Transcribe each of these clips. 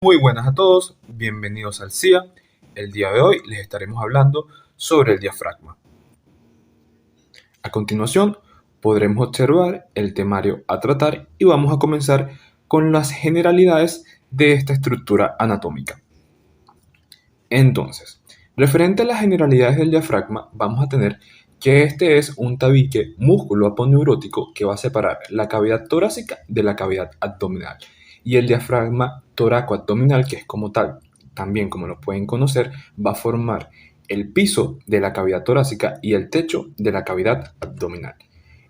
Muy buenas a todos, bienvenidos al CIA. El día de hoy les estaremos hablando sobre el diafragma. A continuación, podremos observar el temario a tratar y vamos a comenzar con las generalidades de esta estructura anatómica. Entonces, referente a las generalidades del diafragma, vamos a tener que este es un tabique músculo aponeurótico que va a separar la cavidad torácica de la cavidad abdominal. Y el diafragma toracoabdominal, que es como tal, también como lo pueden conocer, va a formar el piso de la cavidad torácica y el techo de la cavidad abdominal.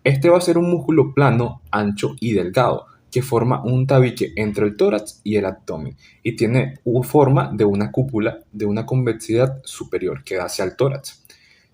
Este va a ser un músculo plano, ancho y delgado, que forma un tabique entre el tórax y el abdomen y tiene forma de una cúpula de una convexidad superior que da hacia el tórax.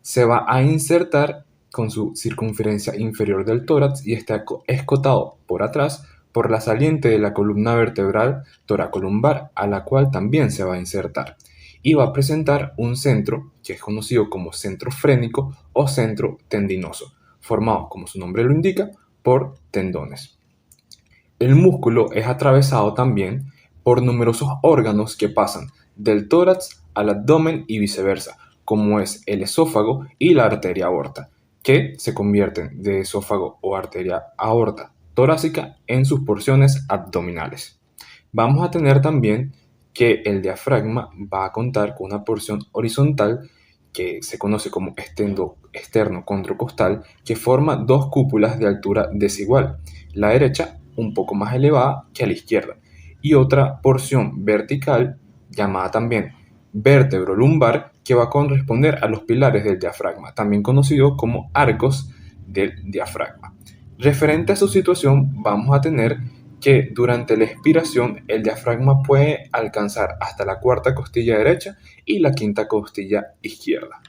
Se va a insertar con su circunferencia inferior del tórax y está escotado por atrás por la saliente de la columna vertebral toracolumbar, a la cual también se va a insertar. Y va a presentar un centro que es conocido como centro frénico o centro tendinoso, formado, como su nombre lo indica, por tendones. El músculo es atravesado también por numerosos órganos que pasan del tórax al abdomen y viceversa, como es el esófago y la arteria aorta, que se convierten de esófago o arteria aorta torácica en sus porciones abdominales. Vamos a tener también que el diafragma va a contar con una porción horizontal que se conoce como externo-condrocostal, que forma dos cúpulas de altura desigual, la derecha un poco más elevada que a la izquierda, y otra porción vertical llamada también vértebro lumbar, que va a corresponder a los pilares del diafragma, también conocido como arcos del diafragma. Referente a su situación, vamos a tener que durante la expiración el diafragma puede alcanzar hasta la cuarta costilla derecha y la quinta costilla izquierda.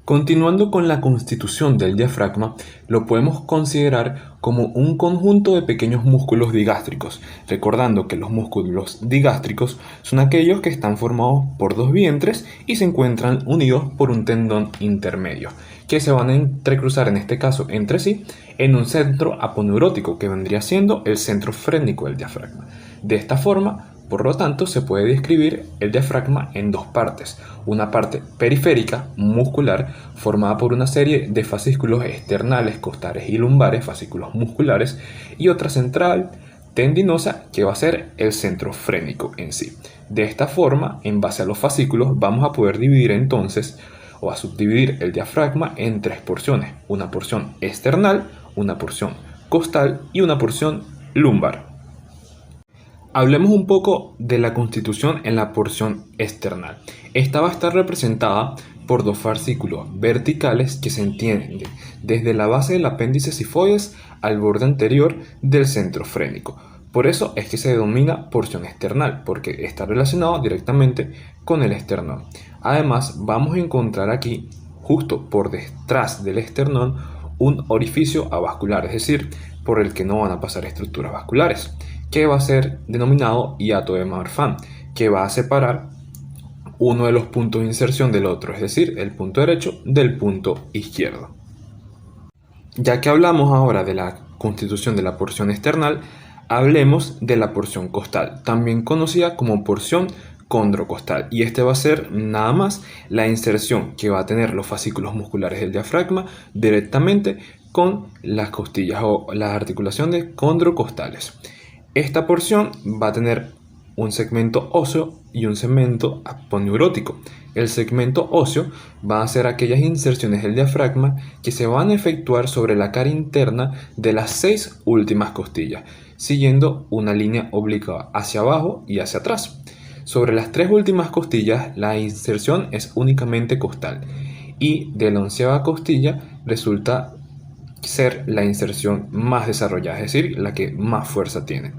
Continuando con la constitución del diafragma, lo podemos considerar como un conjunto de pequeños músculos digástricos, recordando que los músculos digástricos son aquellos que están formados por dos vientres y se encuentran unidos por un tendón intermedio, que se van a entrecruzar en este caso entre sí en un centro aponeurótico que vendría siendo el centro frénico del diafragma. De esta forma, por lo tanto, se puede describir el diafragma en dos partes, una parte periférica, muscular, formada por una serie de fascículos externales, costales y lumbares, fascículos musculares, y otra central, tendinosa, que va a ser el centro frénico en sí. De esta forma, en base a los fascículos, vamos a poder dividir entonces, o a subdividir el diafragma en tres porciones, una porción external, una porción costal y una porción lumbar. Hablemos un poco de la constitución en la porción external. Esta va a estar representada por dos fascículos verticales que se entienden desde la base del apéndice sifoides al borde anterior del centro frénico. Por eso es que se denomina porción external, porque está relacionado directamente con el esternón. Además, vamos a encontrar aquí, justo por detrás del esternón, un orificio avascular, es decir, por el que no van a pasar estructuras vasculares, que va a ser denominado hiato de Marfan, que va a separar uno de los puntos de inserción del otro, es decir, el punto derecho del punto izquierdo. Ya que hablamos ahora de la constitución de la porción external, hablemos de la porción costal, también conocida como porción condrocostal, y este va a ser nada más la inserción que va a tener los fascículos musculares del diafragma directamente con las costillas o las articulaciones condrocostales. Esta porción va a tener un segmento óseo y un segmento aponeurótico. El segmento óseo va a ser aquellas inserciones del diafragma que se van a efectuar sobre la cara interna de las 6 últimas costillas, siguiendo una línea oblicuada hacia abajo y hacia atrás. Sobre las 3 últimas costillas, la inserción es únicamente costal, y de la 11ª costilla resulta ser la inserción más desarrollada, es decir, la que más fuerza tiene.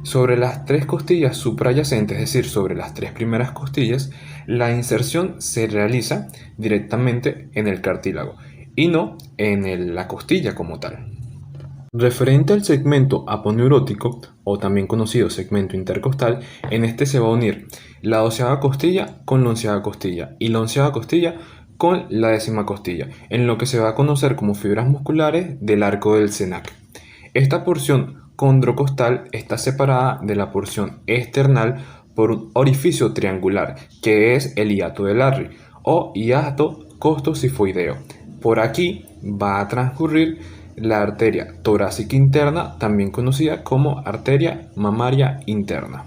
Sobre las 3 costillas suprayacentes, es decir, sobre las 3 primeras costillas, la inserción se realiza directamente en el cartílago y no en la costilla como tal. Referente al segmento aponeurótico, o también conocido segmento intercostal, en este se va a unir la 12ª costilla con la 11ª costilla y la 11ª costilla con la 10ª costilla, en lo que se va a conocer como fibras musculares del arco del Senac. Esta porción condrocostal está separada de la porción external por un orificio triangular, que es el hiato de Larry o hiato costosifoideo. Por aquí va a transcurrir la arteria torácica interna, también conocida como arteria mamaria interna.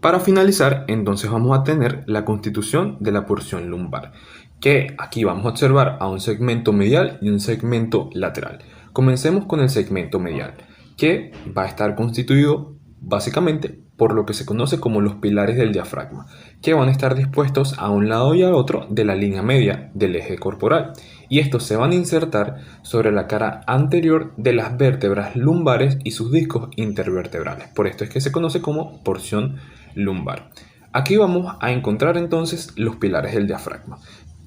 Para finalizar, entonces vamos a tener la constitución de la porción lumbar, que aquí vamos a observar a un segmento medial y un segmento lateral. Comencemos con el segmento medial, que va a estar constituido básicamente por lo que se conoce como los pilares del diafragma, que van a estar dispuestos a un lado y al otro de la línea media del eje corporal, y estos se van a insertar sobre la cara anterior de las vértebras lumbares y sus discos intervertebrales. Por esto es que se conoce como porción lumbar. Aquí vamos a encontrar entonces los pilares del diafragma,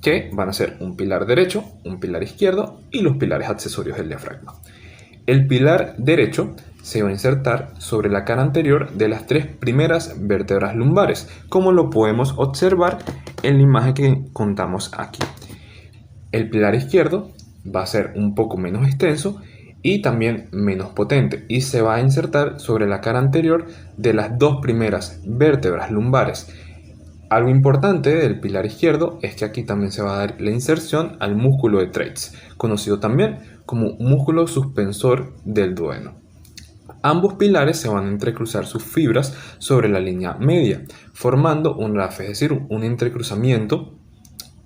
que van a ser un pilar derecho, un pilar izquierdo y los pilares accesorios del diafragma. El pilar derecho se va a insertar sobre la cara anterior de las tres primeras vértebras lumbares, como lo podemos observar en la imagen que contamos aquí. El pilar izquierdo va a ser un poco menos extenso y también menos potente, y se va a insertar sobre la cara anterior de las dos primeras vértebras lumbares. Algo importante del pilar izquierdo es que aquí también se va a dar la inserción al músculo de Treitz, conocido también como músculo suspensor del duodeno. Ambos pilares se van a entrecruzar sus fibras sobre la línea media, formando un RAF, es decir, un entrecruzamiento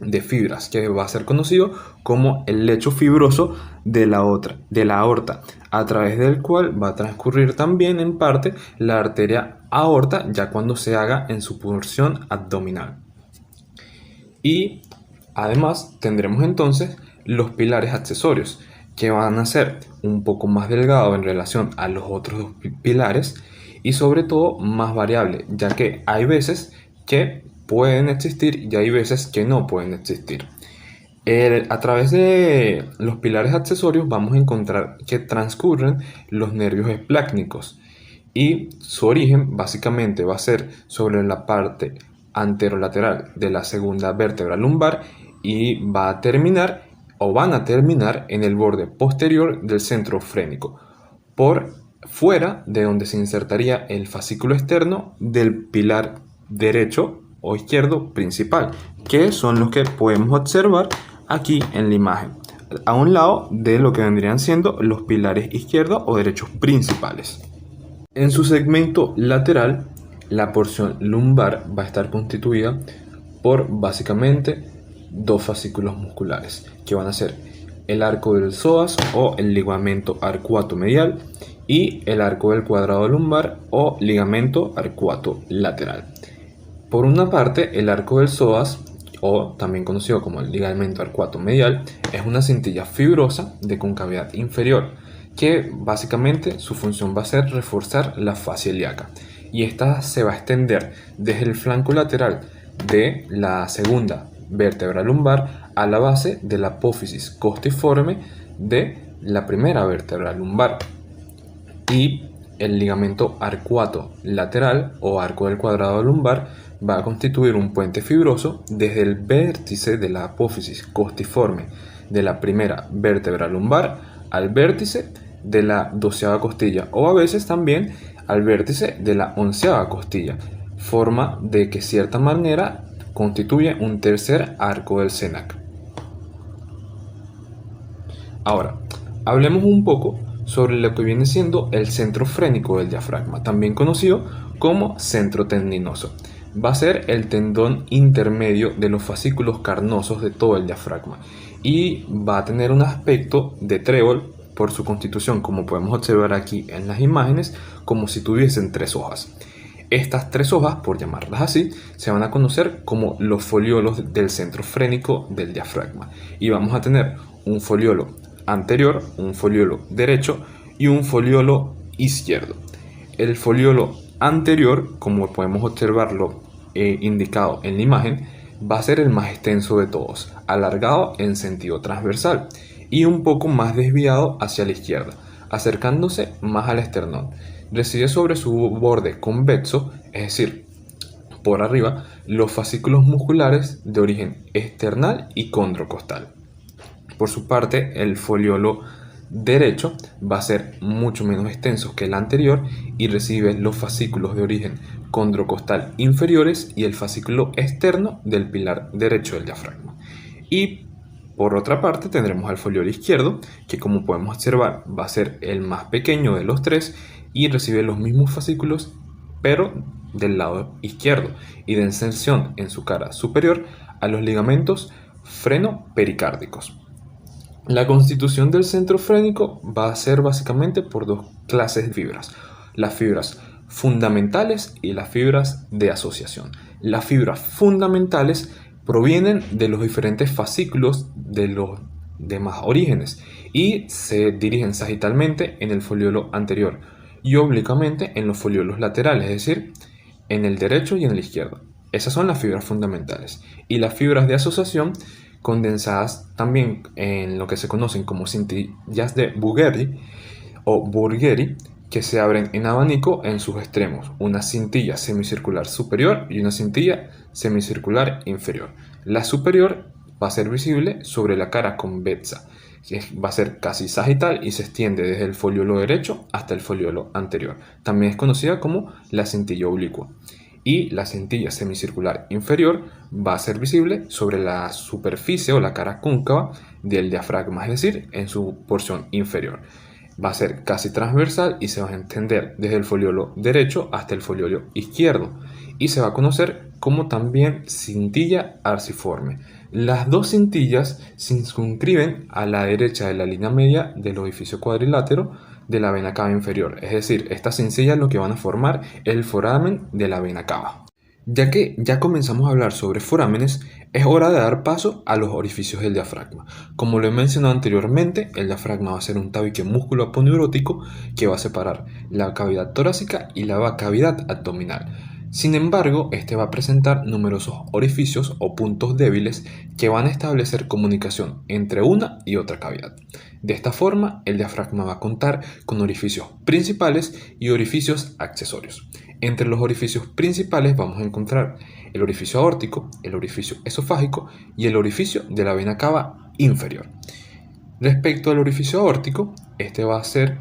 de fibras, que va a ser conocido como el lecho fibroso de la aorta, a través del cual va a transcurrir también en parte la arteria aorta, ya cuando se haga en su porción abdominal. Y además tendremos entonces los pilares accesorios, que van a ser un poco más delgados en relación a los otros dos pilares y sobre todo más variables, ya que hay veces que pueden existir y hay veces que no pueden existir. A través de los pilares accesorios vamos a encontrar que transcurren los nervios esplácnicos, y su origen básicamente va a ser sobre la parte anterolateral de la segunda vértebra lumbar y va a terminar o van a terminar en el borde posterior del centro frénico, por fuera de donde se insertaría el fascículo externo del pilar derecho o izquierdo principal, que son los que podemos observar aquí en la imagen, a un lado de lo que vendrían siendo los pilares izquierdos o derechos principales. En su segmento lateral, la porción lumbar va a estar constituida por básicamente dos fascículos musculares, que van a ser el arco del psoas o el ligamento arcuato medial y el arco del cuadrado lumbar o ligamento arcuato lateral. Por una parte, el arco del psoas, o también conocido como el ligamento arcuato medial, es una cintilla fibrosa de concavidad inferior, que básicamente su función va a ser reforzar la fascia ilíaca, y esta se va a extender desde el flanco lateral de la segunda vértebra lumbar a la base de la apófisis costiforme de la primera vértebra lumbar. Y el ligamento arcuato lateral o arco del cuadrado lumbar va a constituir un puente fibroso desde el vértice de la apófisis costiforme de la primera vértebra lumbar al vértice de la 12ª costilla, o a veces también al vértice de la 11ª costilla, forma de que cierta manera constituye un tercer arco del SENAC. Ahora, hablemos un poco sobre lo que viene siendo el centro frénico del diafragma, también conocido como centro tendinoso. Va a ser el tendón intermedio de los fascículos carnosos de todo el diafragma y va a tener un aspecto de trébol por su constitución, como podemos observar aquí en las imágenes, como si tuviesen tres hojas. Estas tres hojas, por llamarlas así, se van a conocer como los foliolos del centro frénico del diafragma, y vamos a tener un foliolo anterior, un foliolo derecho y un foliolo izquierdo. El foliolo anterior, como podemos observarlo indicado en la imagen, va a ser el más extenso de todos, alargado en sentido transversal y un poco más desviado hacia la izquierda, acercándose más al esternón. Recibe sobre su borde convexo, es decir, por arriba, los fascículos musculares de origen esternal y condrocostal. Por su parte, el foliolo derecho va a ser mucho menos extenso que el anterior y recibe los fascículos de origen condrocostal inferiores y el fascículo externo del pilar derecho del diafragma. Y por otra parte tendremos al foliolo izquierdo, que como podemos observar va a ser el más pequeño de los tres y recibe los mismos fascículos pero del lado izquierdo y de inserción en su cara superior a los ligamentos freno-pericárdicos. La constitución del centro frénico va a ser básicamente por dos clases de fibras: las fibras fundamentales y las fibras de asociación. Las fibras fundamentales provienen de los diferentes fascículos de los demás orígenes y se dirigen sagitalmente en el foliolo anterior y oblicuamente en los foliolos laterales, es decir, en el derecho y en el izquierdo. Esas son las fibras fundamentales. Y las fibras de asociación, condensadas también en lo que se conocen como cintillas de Bugeri o Burgeri, que se abren en abanico en sus extremos, una cintilla semicircular superior y una cintilla semicircular inferior. La superior va a ser visible sobre la cara convexa, que va a ser casi sagital y se extiende desde el foliolo derecho hasta el foliolo anterior. También es conocida como la cintilla oblicua. Y la cintilla semicircular inferior va a ser visible sobre la superficie o la cara cóncava del diafragma, es decir, en su porción inferior. Va a ser casi transversal y se va a extender desde el foliolo derecho hasta el foliolo izquierdo y se va a conocer como también cintilla arciforme. Las dos cintillas se circunscriben a la derecha de la línea media del orificio cuadrilátero de la vena cava inferior, es decir, estas cincillas lo que van a formar es el foramen de la vena cava. Ya que ya comenzamos a hablar sobre forámenes, es hora de dar paso a los orificios del diafragma. Como lo he mencionado anteriormente, el diafragma va a ser un tabique músculo aponeurótico que va a separar la cavidad torácica y la cavidad abdominal. Sin embargo, este va a presentar numerosos orificios o puntos débiles que van a establecer comunicación entre una y otra cavidad. De esta forma, el diafragma va a contar con orificios principales y orificios accesorios. Entre los orificios principales vamos a encontrar el orificio aórtico, el orificio esofágico y el orificio de la vena cava inferior. Respecto al orificio aórtico, este va a ser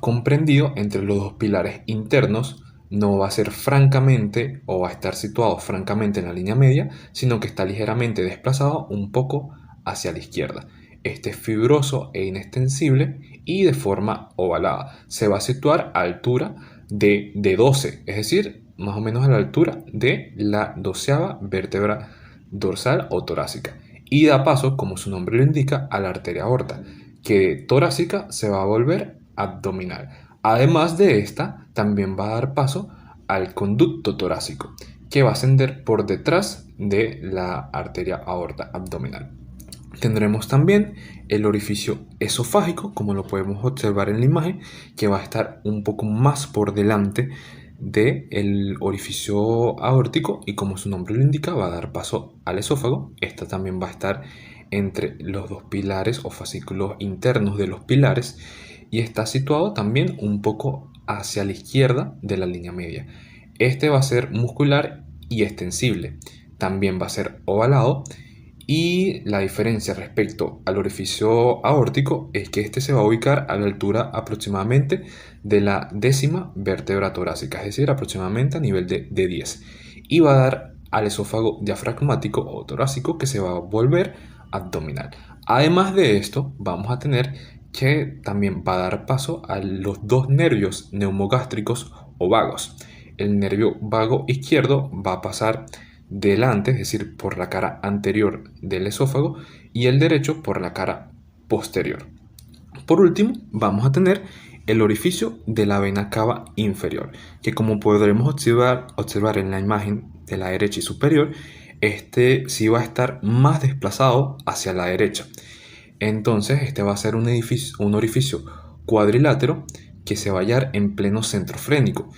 comprendido entre los dos pilares internos. No va a ser francamente o va a estar situado francamente en la línea media, sino que está ligeramente desplazado un poco hacia la izquierda. Este es fibroso e inextensible y de forma ovalada. Se va a situar a altura de 12, es decir, más o menos a la altura de la 12ª vértebra dorsal o torácica. Y da paso, como su nombre lo indica, a la arteria aorta, que de torácica se va a volver abdominal. Además de esta, también va a dar paso al conducto torácico, que va a ascender por detrás de la arteria aorta abdominal. Tendremos también el orificio esofágico, como lo podemos observar en la imagen, que va a estar un poco más por delante del orificio aórtico y como su nombre lo indica va a dar paso al esófago. Esta también va a estar entre los dos pilares o fascículos internos de los pilares y está situado también un poco hacia la izquierda de la línea media. Este va a ser muscular y extensible, también va a ser ovalado. Y la diferencia respecto al orificio aórtico es que este se va a ubicar a la altura aproximadamente de la 10ª vértebra torácica, es decir, aproximadamente a nivel de 10. Y va a dar al esófago diafragmático o torácico que se va a volver abdominal. Además de esto, vamos a tener que también va a dar paso a los dos nervios neumogástricos o vagos. El nervio vago izquierdo va a pasar delante, es decir, por la cara anterior del esófago, y el derecho por la cara posterior. Por último, vamos a tener el orificio de la vena cava inferior, que como podremos observar en la imagen de la derecha y superior, este sí va a estar más desplazado hacia la derecha. Entonces, este va a ser un orificio cuadrilátero que se va a hallar en pleno centro frénico.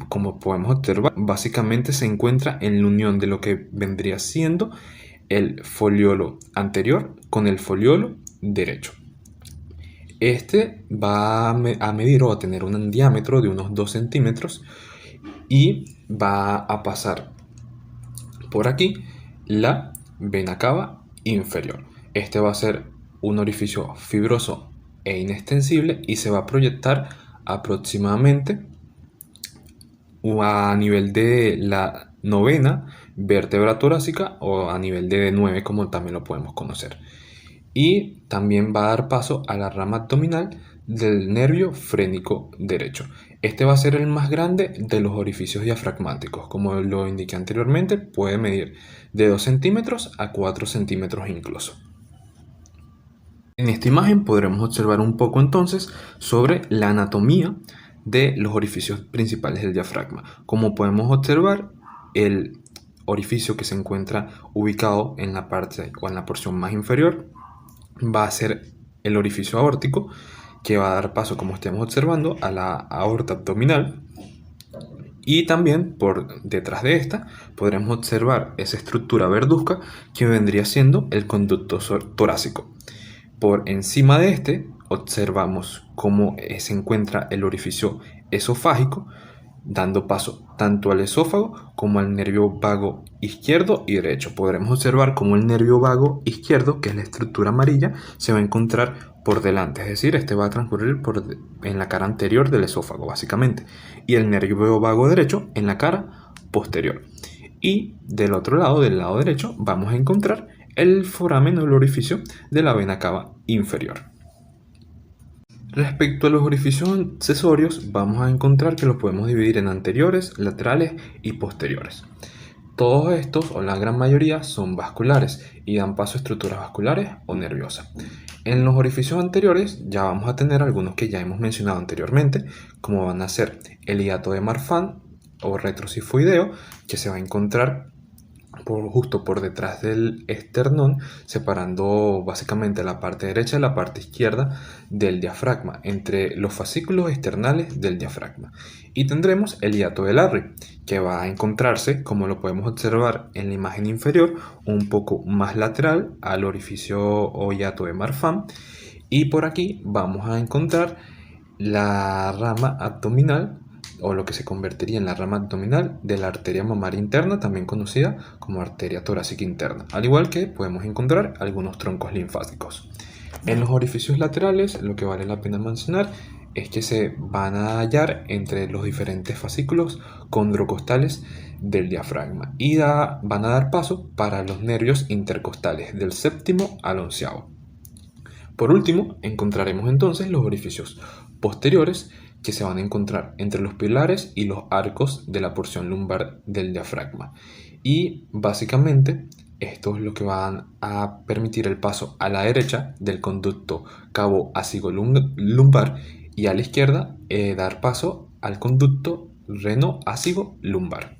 Como podemos observar, básicamente se encuentra en la unión de lo que vendría siendo el foliolo anterior con el foliolo derecho. Este va a medir o a tener un diámetro de unos 2 centímetros y va a pasar por aquí la vena cava inferior. Este va a ser un orificio fibroso e inextensible y se va a proyectar aproximadamente a nivel de la novena vértebra torácica o a nivel de 9 como también lo podemos conocer. Y también va a dar paso a la rama abdominal del nervio frénico derecho. Este va a ser el más grande de los orificios diafragmáticos. Como lo indiqué anteriormente, puede medir de 2 centímetros a 4 centímetros incluso. En esta imagen podremos observar un poco entonces sobre la anatomía de los orificios principales del diafragma. Como podemos observar, el orificio que se encuentra ubicado en la parte o en la porción más inferior va a ser el orificio aórtico, que va a dar paso, como estemos observando, a la aorta abdominal. Y también por detrás de esta podremos observar esa estructura verduzca que vendría siendo el conducto torácico. Por encima de este observamos cómo se encuentra el orificio esofágico, dando paso tanto al esófago como al nervio vago izquierdo y derecho. Podremos observar cómo el nervio vago izquierdo, que es la estructura amarilla, se va a encontrar por delante, es decir, este va a transcurrir en la cara anterior del esófago básicamente, y el nervio vago derecho en la cara posterior. Y del otro lado, del lado derecho, vamos a encontrar el foramen o el orificio de la vena cava inferior. Respecto a los orificios accesorios, vamos a encontrar que los podemos dividir en anteriores, laterales y posteriores. Todos estos, o la gran mayoría, son vasculares y dan paso a estructuras vasculares o nerviosas. En los orificios anteriores ya vamos a tener algunos que ya hemos mencionado anteriormente, como van a ser el hiato de Marfan o retrosifoideo, que se va a encontrar justo por detrás del esternón, separando básicamente la parte derecha y la parte izquierda del diafragma, entre los fascículos esternales del diafragma. Y tendremos el hiato de Larry, que va a encontrarse, como lo podemos observar en la imagen inferior, un poco más lateral al orificio o hiato de Marfan. Y por aquí vamos a encontrar la rama abdominal, o lo que se convertiría en la rama abdominal de la arteria mamaria interna, también conocida como arteria torácica interna, al igual que podemos encontrar algunos troncos linfáticos. En los orificios laterales, lo que vale la pena mencionar es que se van a hallar entre los diferentes fascículos condrocostales del diafragma y van a dar paso para los nervios intercostales del séptimo al onceavo. Por último, encontraremos entonces los orificios posteriores, que se van a encontrar entre los pilares y los arcos de la porción lumbar del diafragma. Y básicamente esto es lo que van a permitir el paso a la derecha del conducto cabo ácido lumbar y a la izquierda dar paso al conducto reno ácido lumbar.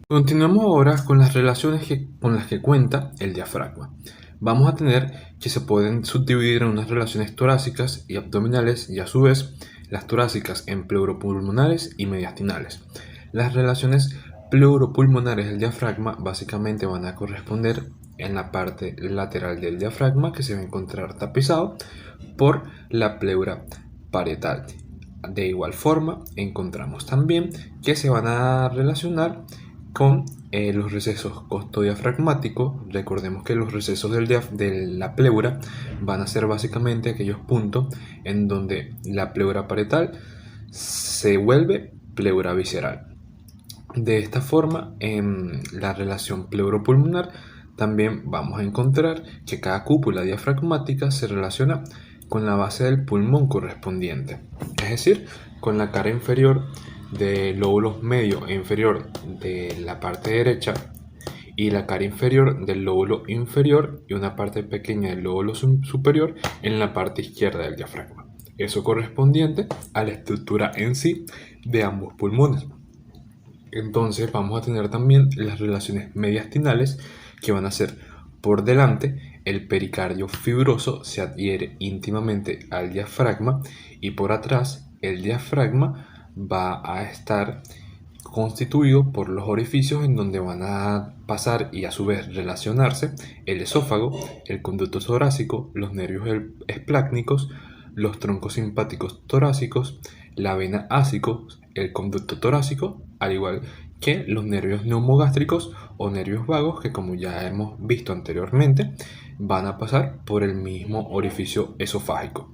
Continuamos ahora con las relaciones con las que cuenta el diafragma. Vamos a tener que se pueden subdividir en unas relaciones torácicas y abdominales y a su vez las torácicas en pleuropulmonares y mediastinales. Las relaciones pleuropulmonares del diafragma básicamente van a corresponder en la parte lateral del diafragma, que se va a encontrar tapizado por la pleura parietal. De igual forma, encontramos también que se van a relacionar con los recesos costodiafragmáticos. Recordemos que los recesos de la pleura van a ser básicamente aquellos puntos en donde la pleura parietal se vuelve pleura visceral. De esta forma, en la relación pleuropulmonar también vamos a encontrar que cada cúpula diafragmática se relaciona con la base del pulmón correspondiente, es decir, con la cara inferior del lóbulo medio e inferior de la parte derecha y la cara inferior del lóbulo inferior y una parte pequeña del lóbulo superior en la parte izquierda del diafragma. Eso correspondiente a la estructura en sí de ambos pulmones. Entonces vamos a tener también las relaciones mediastinales, que van a ser por delante el pericardio fibroso se adhiere íntimamente al diafragma y por atrás el diafragma va a estar constituido por los orificios en donde van a pasar y a su vez relacionarse el esófago, el conducto torácico, los nervios esplácnicos, los troncos simpáticos torácicos, la vena ácico, el conducto torácico, al igual que los nervios neumogástricos o nervios vagos, que como ya hemos visto anteriormente, van a pasar por el mismo orificio esofágico.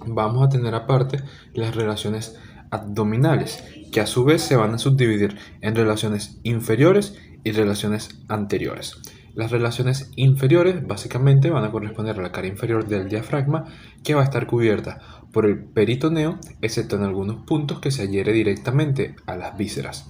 Vamos a tener aparte las relaciones abdominales, que a su vez se van a subdividir en relaciones inferiores y relaciones anteriores. Las relaciones inferiores básicamente van a corresponder a la cara inferior del diafragma, que va a estar cubierta por el peritoneo, excepto en algunos puntos que se adhiere directamente a las vísceras.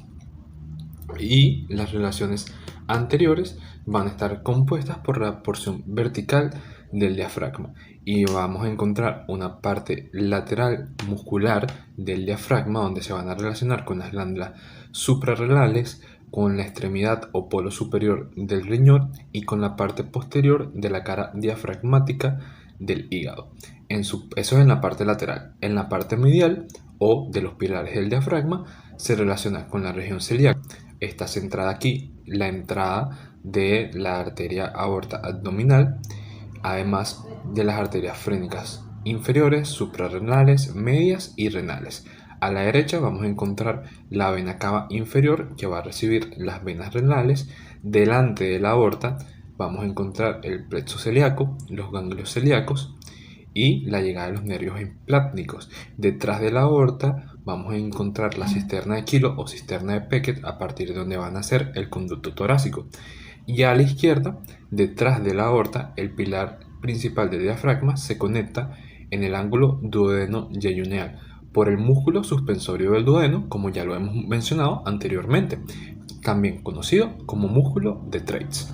Y las relaciones anteriores van a estar compuestas por la porción vertical del diafragma, y vamos a encontrar una parte lateral muscular del diafragma donde se van a relacionar con las glándulas suprarrenales, con la extremidad o polo superior del riñón y con la parte posterior de la cara diafragmática del hígado. Eso es en la parte lateral. En la parte medial o de los pilares del diafragma se relaciona con la región celíaca. Está centrada aquí la entrada de la arteria aorta abdominal, además de las arterias frénicas inferiores, suprarrenales, medias y renales. A la derecha vamos a encontrar la vena cava inferior, que va a recibir las venas renales. Delante de la aorta vamos a encontrar el plexo celíaco, los ganglios celíacos y la llegada de los nervios hemiplácnicos. Detrás de la aorta vamos a encontrar la cisterna de Kilo o cisterna de Beckett, a partir de donde va a nacer el conducto torácico. Y a la izquierda, detrás de la aorta, el pilar principal del diafragma se conecta en el ángulo duodeno-yeyuneal por el músculo suspensorio del duodeno, como ya lo hemos mencionado anteriormente, también conocido como músculo de Treitz.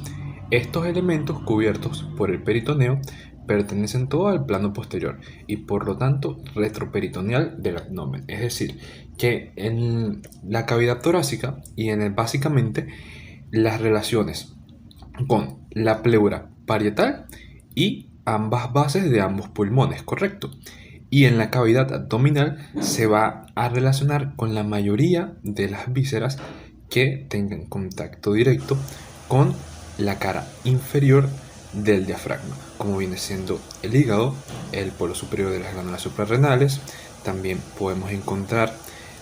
Estos elementos cubiertos por el peritoneo pertenecen todos al plano posterior y por lo tanto retroperitoneal del abdomen, es decir, que en la cavidad torácica y básicamente las relaciones con la pleura parietal y ambas bases de ambos pulmones, correcto. Y en la cavidad abdominal se va a relacionar con la mayoría de las vísceras que tengan contacto directo con la cara inferior del diafragma, como viene siendo el hígado, el polo superior de las glándulas suprarrenales. También podemos encontrar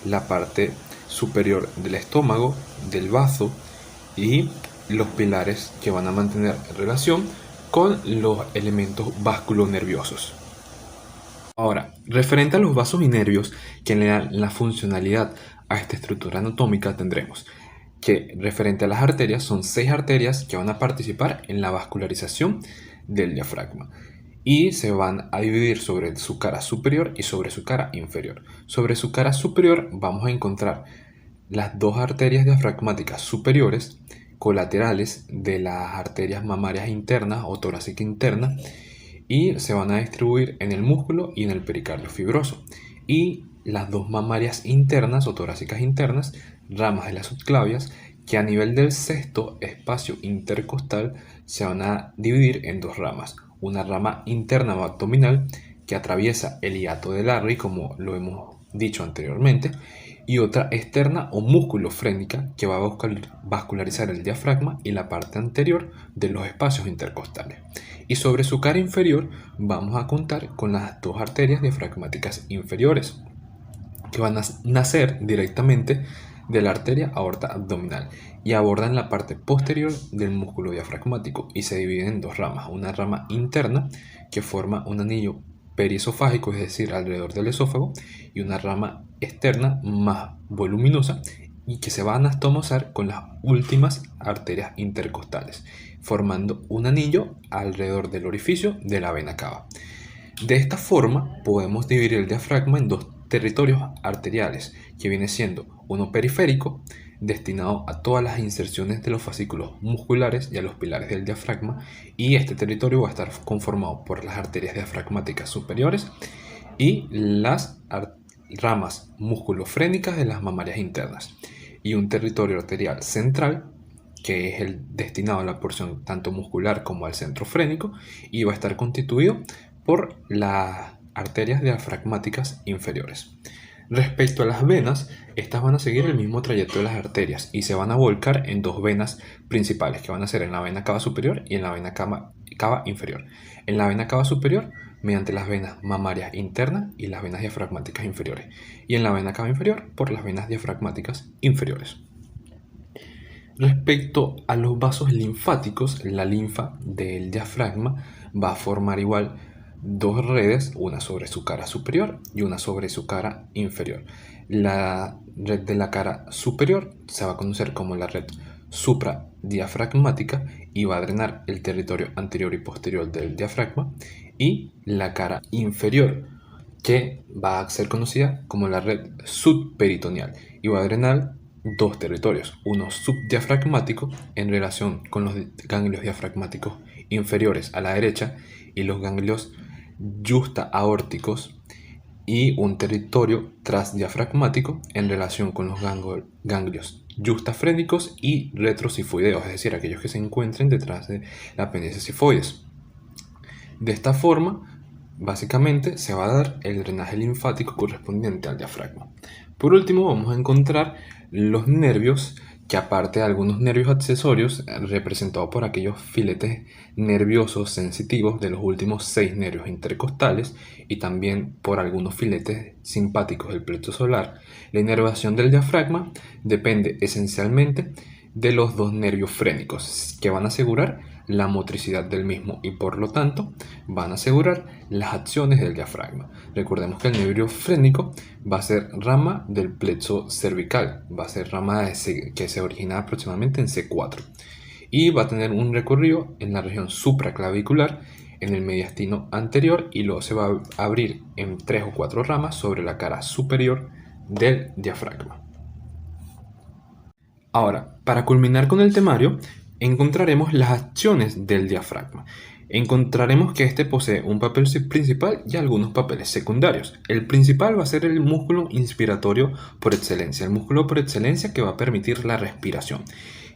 la parte superior del estómago, del bazo y los pilares que van a mantener relación con los elementos vasculonerviosos. Ahora, referente a los vasos y nervios que le dan la funcionalidad a esta estructura anatómica, tendremos que, referente a las arterias, son 6 arterias que van a participar en la vascularización del diafragma y se van a dividir sobre su cara superior y sobre su cara inferior. Sobre su cara superior vamos a encontrar las 2 arterias diafragmáticas superiores, colaterales de las arterias mamarias internas o torácica interna, y se van a distribuir en el músculo y en el pericardio fibroso. Y las 2 mamarias internas o torácicas internas, ramas de las subclavias, que a nivel del sexto espacio intercostal se van a dividir en 2 ramas. Una rama interna o abdominal que atraviesa el hiato de Larry, como lo hemos dicho anteriormente, y otra externa o musculofrénica que va a vascularizar el diafragma y la parte anterior de los espacios intercostales. Y sobre su cara inferior vamos a contar con las 2 arterias diafragmáticas inferiores, que van a nacer directamente de la arteria aorta abdominal y abordan la parte posterior del músculo diafragmático, y se dividen en 2 ramas. Una rama interna que forma un anillo periesofágico, es decir, alrededor del esófago, y una rama externa más voluminosa y que se va a anastomosar con las últimas arterias intercostales, formando un anillo alrededor del orificio de la vena cava. De esta forma podemos dividir el diafragma en 2 territorios arteriales, que viene siendo uno periférico, destinado a todas las inserciones de los fascículos musculares y a los pilares del diafragma, y este territorio va a estar conformado por las arterias diafragmáticas superiores y las ramas musculofrénicas de las mamarias internas, y un territorio arterial central, que es el destinado a la porción tanto muscular como al centro frénico, y va a estar constituido por las arterias diafragmáticas inferiores. Respecto a las venas, estas van a seguir el mismo trayecto de las arterias y se van a volcar en 2 venas principales, que van a ser en la vena cava superior y en la vena cava inferior. En la vena cava superior, mediante las venas mamarias internas y las venas diafragmáticas inferiores, y en la vena cava inferior por las venas diafragmáticas inferiores. Respecto a los vasos linfáticos, la linfa del diafragma va a formar igual dos redes, una sobre su cara superior y una sobre su cara inferior. La red de la cara superior se va a conocer como la red supradiafragmática y va a drenar el territorio anterior y posterior del diafragma, y la cara inferior, que va a ser conocida como la red subperitoneal y va a drenar dos territorios, uno subdiafragmático en relación con los ganglios diafragmáticos inferiores a la derecha y los ganglios justa-aórticos, y un territorio transdiafragmático en relación con los ganglios justafrénicos y retrosifoideos, es decir, aquellos que se encuentren detrás del apéndice sifoides. De esta forma, básicamente se va a dar el drenaje linfático correspondiente al diafragma. Por último, vamos a encontrar los nervios, que aparte de algunos nervios accesorios, representados por aquellos filetes nerviosos sensitivos de los últimos 6 nervios intercostales y también por algunos filetes simpáticos del plexo solar, la inervación del diafragma depende esencialmente de los dos nervios frénicos, que van a asegurar la motricidad del mismo y por lo tanto van a asegurar las acciones del diafragma. Recordemos que el nervio frénico va a ser rama del plexo cervical, va a ser rama que se origina aproximadamente en C4 y va a tener un recorrido en la región supraclavicular, en el mediastino anterior, y luego se va a abrir en 3 o 4 ramas sobre la cara superior del diafragma. Ahora, para culminar con el temario, encontraremos las acciones del diafragma. Encontraremos que este posee un papel principal y algunos papeles secundarios. El principal va a ser el músculo inspiratorio por excelencia, el músculo por excelencia que va a permitir la respiración.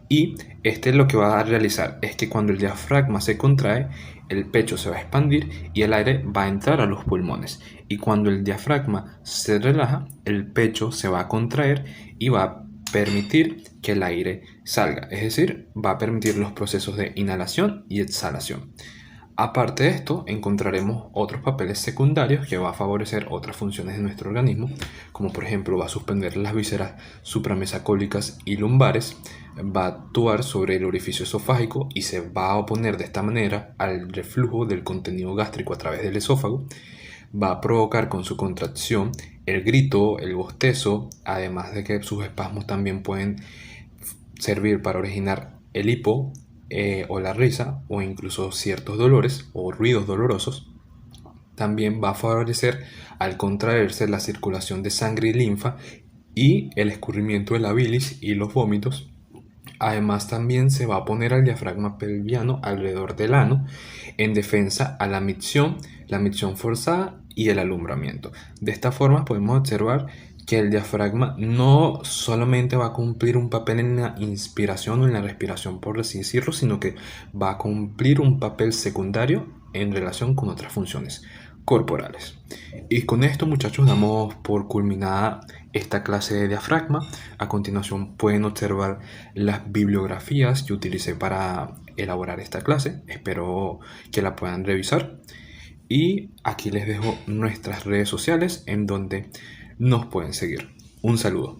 Y este lo que va a realizar es que cuando el diafragma se contrae, el pecho se va a expandir y el aire va a entrar a los pulmones. Y cuando el diafragma se relaja, el pecho se va a contraer y va a permitir que el aire salga, es decir, va a permitir los procesos de inhalación y exhalación. Aparte de esto, encontraremos otros papeles secundarios que va a favorecer otras funciones de nuestro organismo, como por ejemplo va a suspender las vísceras supramesacólicas y lumbares, va a actuar sobre el orificio esofágico y se va a oponer de esta manera al reflujo del contenido gástrico a través del esófago, va a provocar con su contracción el grito, el bostezo, además de que sus espasmos también pueden servir para originar el hipo o la risa o incluso ciertos dolores o ruidos dolorosos. También va a favorecer al contraerse la circulación de sangre y linfa y el escurrimiento de la bilis y los vómitos. Además, también se va a poner al diafragma pelviano alrededor del ano en defensa a la micción forzada y el alumbramiento. De esta forma podemos observar que el diafragma no solamente va a cumplir un papel en la inspiración o en la respiración, por así decirlo, sino que va a cumplir un papel secundario en relación con otras funciones corporales. Y con esto, muchachos, damos por culminada esta clase de diafragma. A continuación pueden observar las bibliografías que utilicé para elaborar esta clase. Espero que la puedan revisar. Y aquí les dejo nuestras redes sociales en donde nos pueden seguir. Un saludo.